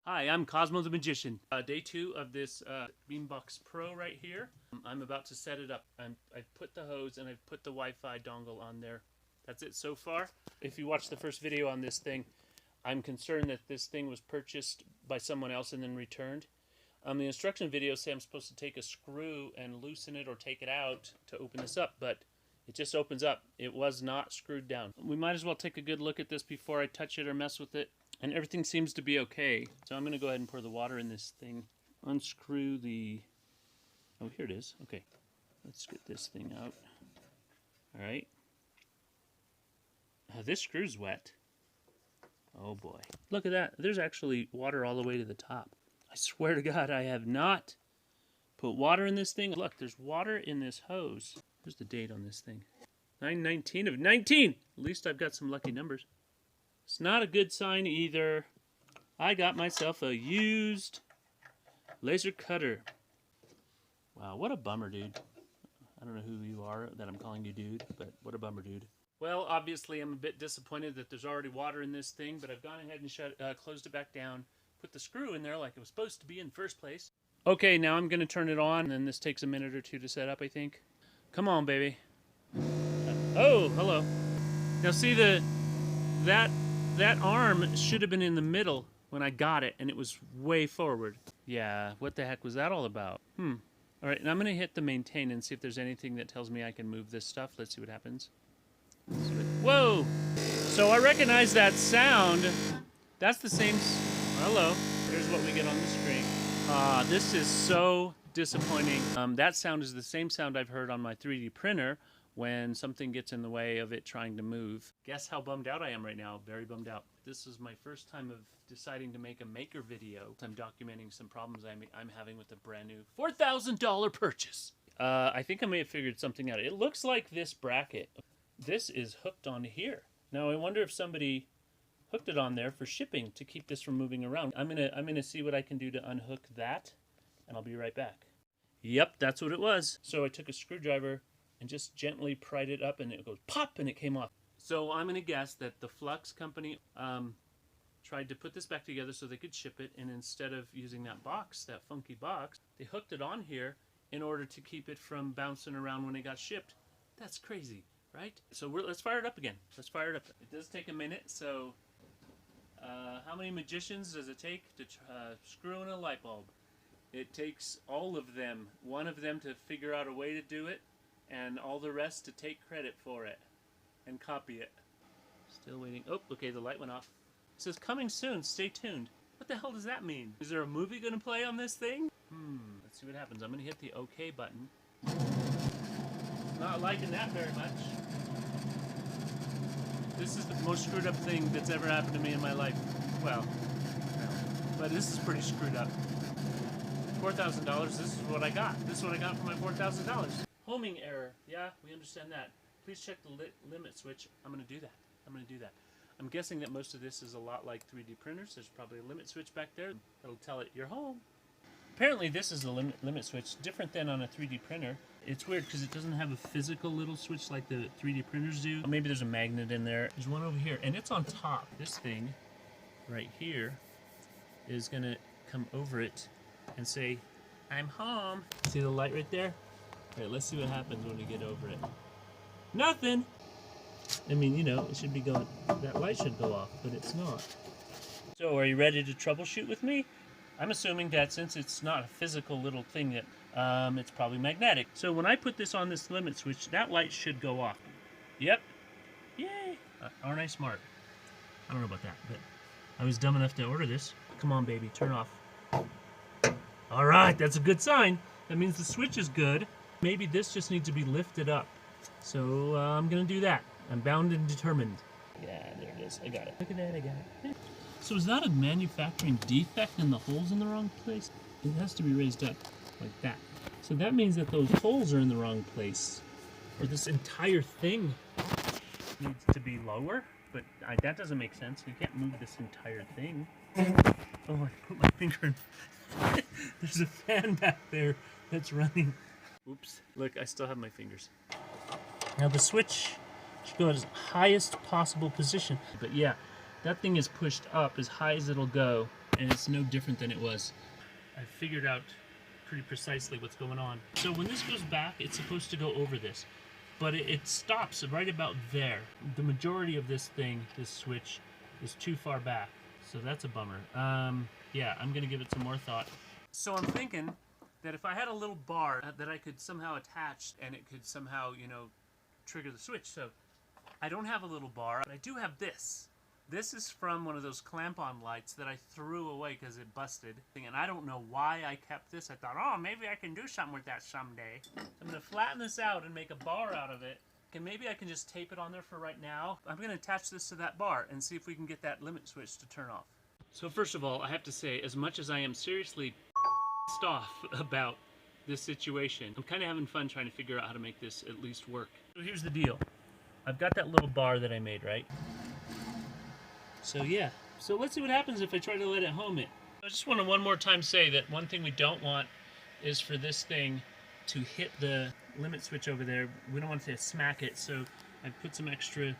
Hi, I'm Cosmo the Magician. Day 2 of this Beambox Pro right here. I'm about to set it up. I've put the hose and I've put the Wi-Fi dongle on there. That's it so far. If you watch the first video on this thing, I'm concerned that this thing was purchased by someone else and then returned. The instruction videos say I'm supposed to take a screw and loosen it or take it out to open this up, but it just opens up. It was not screwed down. We might as well take a good look at this before I touch it or mess with it. And everything seems to be okay. So I'm going to go ahead and pour the water in this thing. Unscrew the... Oh, here it is. Okay. Let's get this thing out. Alright. This screw's wet. Oh boy. Look at that. There's actually water all the way to the top. I swear to God, I have not put water in this thing. Look, there's water in this hose. Here's the date on this thing. 9/19 of 19! At least I've got some lucky numbers. It's not a good sign either. I got myself a used laser cutter. Wow, what a bummer, dude. I don't know who you are that I'm calling you dude, but what a bummer, dude. Well, obviously I'm a bit disappointed that there's already water in this thing, but I've gone ahead and closed it back down, put the screw in there like it was supposed to be in the first place. Okay, now I'm going to turn it on, and then this takes a minute or two to set up, I think. Come on, baby. Oh, hello. Now see, that arm should have been in the middle when I got it, and it was way forward. Yeah, what the heck was that all about? All right, and I'm going to hit the maintain and see if there's anything that tells me I can move this stuff. Let's see what happens. Whoa! So I recognize that sound. That's the same... Hello. Here's what we get on the screen. This is so disappointing. That sound is the same sound I've heard on my 3D printer when something gets in the way of it trying to move. Guess how bummed out I am right now? Very bummed out. This is my first time of deciding to make a maker video. I'm documenting some problems I'm having with a brand new $4,000 purchase. I think I may have figured something out. It looks like this bracket. This is hooked onto here. Now I wonder if somebody hooked it on there for shipping to keep this from moving around. I'm gonna see what I can do to unhook that, and I'll be right back. Yep, that's what it was. So I took a screwdriver and just gently pried it up, and it goes pop, and it came off. So I'm going to guess that the Flux company tried to put this back together so they could ship it, and instead of using that box, that funky box, they hooked it on here in order to keep it from bouncing around when it got shipped. That's crazy, right? So let's fire it up again. Let's fire it up. It does take a minute, so how many magicians does it take to screw in a light bulb? It takes all of them, one of them to figure out a way to do it, and all the rest to take credit for it and copy it. Still waiting. Oh, okay, the light went off. It says coming soon, stay tuned. What the hell does that mean? Is there a movie gonna play on this thing? Let's see what happens. I'm gonna hit the OK button. Not liking that very much. This is the most screwed up thing that's ever happened to me in my life. Well, no. But this is pretty screwed up. $4,000, this is what I got. This is what I got for my $4,000. Homing error. Yeah, we understand that. Please check the limit switch. I'm going to do that. I'm guessing that most of this is a lot like 3D printers. There's probably a limit switch back there that'll tell it you're home. Apparently this is a limit switch, different than on a 3D printer. It's weird because it doesn't have a physical little switch like the 3D printers do. Maybe there's a magnet in there. There's one over here, and it's on top. This thing right here is going to come over it and say, I'm home. See the light right there? All right, let's see what happens when we get over it. Nothing! I mean, you know, it should be going, that light should go off, but it's not. So, are you ready to troubleshoot with me? I'm assuming that since it's not a physical little thing that, it's probably magnetic. So when I put this on this limit switch, that light should go off. Yep. Yay! Aren't I smart? I don't know about that, but I was dumb enough to order this. Come on, baby, turn off. All right, that's a good sign. That means the switch is good. Maybe this just needs to be lifted up. So I'm going to do that. I'm bound and determined. Yeah, there it is. I got it. Look at that, I got it. So is that a manufacturing defect and the hole's in the wrong place? It has to be raised up like that. So that means that those holes are in the wrong place. Or this entire thing needs to be lower. But that doesn't make sense. You can't move this entire thing. Oh, I put my finger in. There's a fan back there that's running. Oops. Look, I still have my fingers. Now the switch should go at its highest possible position. But yeah, that thing is pushed up as high as it'll go. and it's no different than it was. I figured out pretty precisely what's going on. So when this goes back, it's supposed to go over this, but it stops right about there. The majority of this thing, this switch, is too far back, so that's a bummer. Yeah, I'm gonna give it some more thought. So I'm thinking that if I had a little bar that I could somehow attach, and it could somehow, you know, trigger the switch. So I don't have a little bar, but I do have this. This is from one of those clamp-on lights that I threw away because it busted. And I don't know why I kept this. I thought, oh, maybe I can do something with that someday. I'm going to flatten this out and make a bar out of it. And maybe I can just tape it on there for right now. I'm going to attach this to that bar and see if we can get that limit switch to turn off. So first of all, I have to say, as much as I am seriously pissed off about this situation, I'm kind of having fun trying to figure out how to make this at least work. So here's the deal. I've got that little bar that I made, right? So yeah, so let's see what happens if I try to let it home it. I just want to one more time say that one thing we don't want is for this thing to hit the limit switch over there. We don't want to smack it, so I've put some extra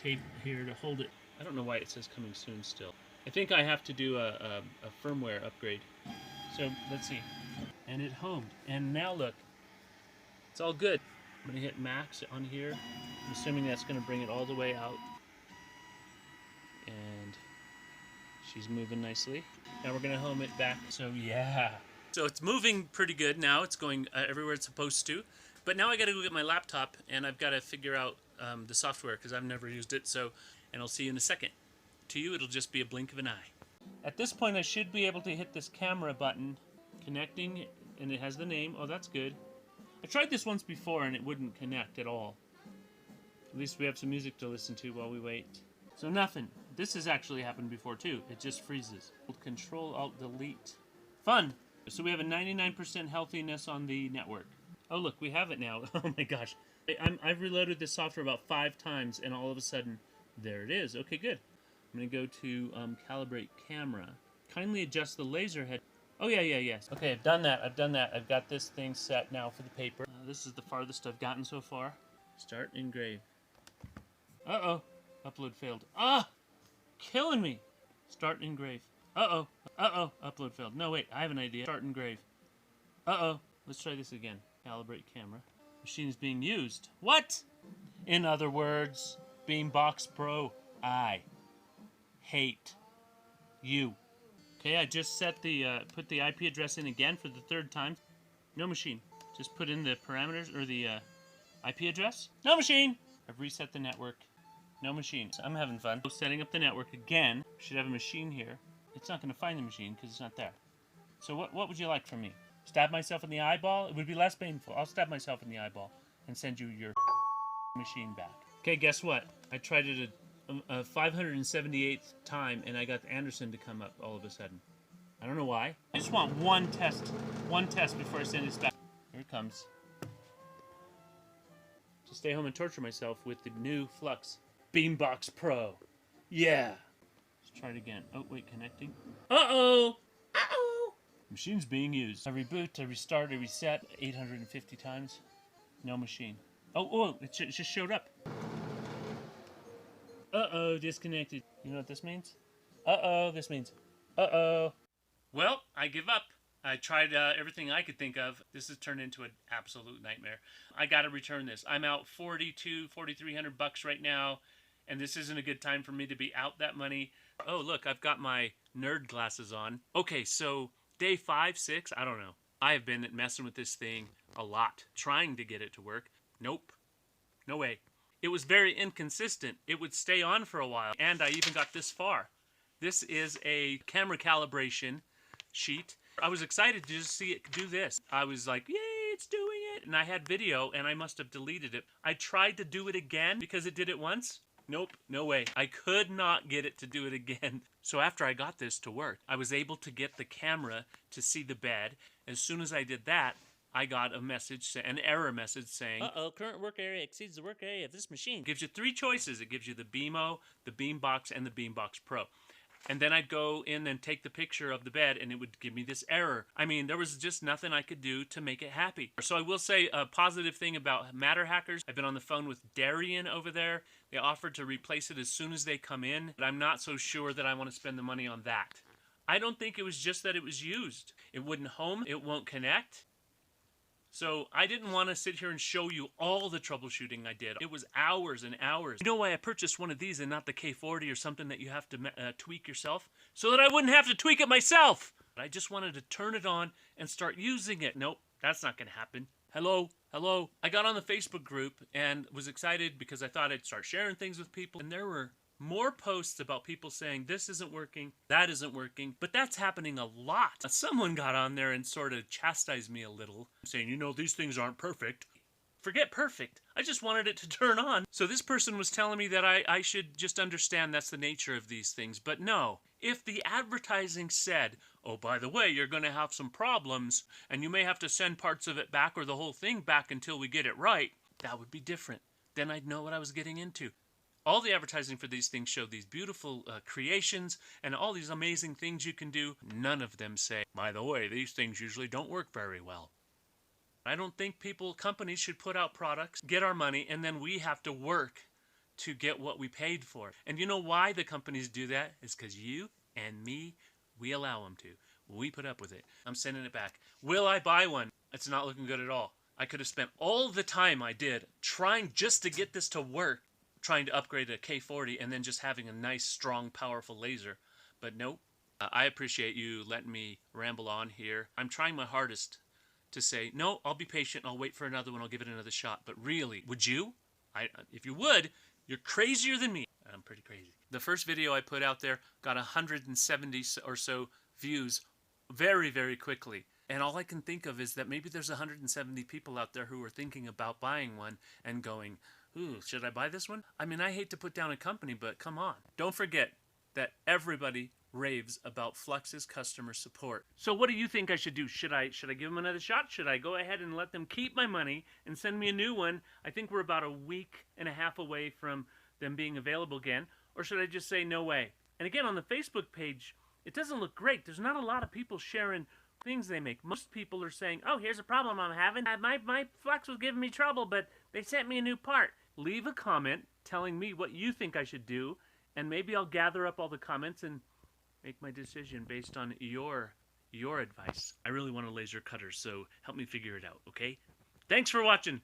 tape here to hold it. I don't know why it says coming soon still. I think I have to do a firmware upgrade. So let's see. And it homed. And now look, it's all good. I'm going to hit max on here. I'm assuming that's going to bring it all the way out. And she's moving nicely. Now we're going to home it back. So yeah. So it's moving pretty good now. It's going everywhere it's supposed to. But now I got to go get my laptop, and I've got to figure out the software because I've never used it. So, and I'll see you in a second. To you, it'll just be a blink of an eye. At this point, I should be able to hit this camera button, connecting, and it has the name. Oh, that's good. I tried this once before, and it wouldn't connect at all. At least we have some music to listen to while we wait. So nothing. This has actually happened before, too. It just freezes. Control, Alt, Delete. Fun! So we have a 99% healthiness on the network. Oh, look, we have it now. Oh, my gosh. I've reloaded this software about 5 times, and all of a sudden, there it is. Okay, good. I'm going to go to Calibrate Camera. Kindly adjust the laser head. Oh, yes. Okay, I've done that. I've got this thing set now for the paper. This is the farthest I've gotten so far. Start engrave. Uh-oh. Upload failed. Ah! Killing me! Start engrave. Uh-oh. Uh-oh. Upload failed. No, wait. I have an idea. Start engrave. Uh-oh. Let's try this again. Calibrate camera. Machine is being used. What? In other words, Beambox Pro, I hate you. Okay, I just set the put the IP address in again for the 3rd time. No machine. Just put in the parameters or the IP address. No machine. I've reset the network. No machine. I'm having fun. Setting up the network again. Should have a machine here. It's not going to find the machine because it's not there. So what would you like from me? Stab myself in the eyeball? It would be less painful. I'll stab myself in the eyeball and send you your machine back. Okay, guess what? I tried it a 578th time, and I got Anderson to come up all of a sudden. I don't know why. I just want one test before I send this back. Here it comes. To stay home and torture myself with the new Flux Beambox Pro. Yeah. Let's try it again. Oh, wait, connecting. Uh-oh! Uh-oh! Machine's being used. I reboot, I restart, I reset 850 times. No machine. Oh, it just showed up. Uh-oh, disconnected. You know what this means? Uh-oh, this means uh-oh. Well, I give up. I tried everything I could think of. This has turned into an absolute nightmare. I gotta return this. I'm out $4,300 right now, and this isn't a good time for me to be out that money. Oh, look, I've got my nerd glasses on. Okay, so day 5, 6, I don't know. I have been messing with this thing a lot, trying to get it to work. Nope. No way. It was very inconsistent. It would stay on for a while, and I even got this far. This is a camera calibration sheet. I was excited to just see it do this. I was like, yay, it's doing it. And I had video, and I must have deleted it. I tried to do it again because it did it once. Nope, no way. I could not get it to do it again. So after I got this to work, I was able to get the camera to see the bed. As soon as I did that, I got a message, an error message saying, uh-oh, current work area exceeds the work area of this machine. It gives you 3 choices. It gives you the Beamo, the Beambox, and the Beambox Pro. And then I'd go in and take the picture of the bed, and it would give me this error. I mean, there was just nothing I could do to make it happy. So I will say a positive thing about Matter Hackers. I've been on the phone with Darian over there. They offered to replace it as soon as they come in, but I'm not so sure that I want to spend the money on that. I don't think it was just that it was used. It wouldn't home, it won't connect. So I didn't want to sit here and show you all the troubleshooting I did. It was hours and hours. You know why I purchased one of these and not the K40 or something that you have to tweak yourself? So that I wouldn't have to tweak it myself. I just wanted to turn it on and start using it. Nope, that's not going to happen. Hello? Hello? I got on the Facebook group and was excited because I thought I'd start sharing things with people. And there were more posts about people saying this isn't working, that isn't working, but that's happening a lot. Someone got on there and sort of chastised me a little, saying, you know, these things aren't perfect. Forget perfect. I just wanted it to turn on. So this person was telling me that I should just understand that's the nature of these things. But no, if the advertising said, oh, by the way, you're going to have some problems and you may have to send parts of it back or the whole thing back until we get it right, that would be different. Then I'd know what I was getting into. All the advertising for these things show these beautiful creations and all these amazing things you can do. None of them say, by the way, these things usually don't work very well. I don't think companies should put out products, get our money, and then we have to work to get what we paid for. And you know why the companies do that? It's because you and me, we allow them to. We put up with it. I'm sending it back. Will I buy one? It's not looking good at all. I could have spent all the time I did trying just to get this to work, trying to upgrade a K40 and then just having a nice, strong, powerful laser. But nope. I appreciate you letting me ramble on here. I'm trying my hardest to say, no, I'll be patient. I'll wait for another one. I'll give it another shot. But really, would you? If you would, you're crazier than me. I'm pretty crazy. The first video I put out there got 170 or so views very, very quickly. And all I can think of is that maybe there's 170 people out there who are thinking about buying one and going, ooh, should I buy this one? I mean, I hate to put down a company, but come on. Don't forget that everybody raves about Flux's customer support. So what do you think I should do? Should I give them another shot? Should I go ahead and let them keep my money and send me a new one? I think we're about a week and a half away from them being available again. Or should I just say no way? And again, on the Facebook page, it doesn't look great. There's not a lot of people sharing things they make. Most people are saying, oh, here's a problem I'm having. My Flux was giving me trouble, but they sent me a new part. Leave a comment telling me what you think I should do, and maybe I'll gather up all the comments and make my decision based on your advice. I really want a laser cutter, so help me figure it out, okay? Thanks for watching.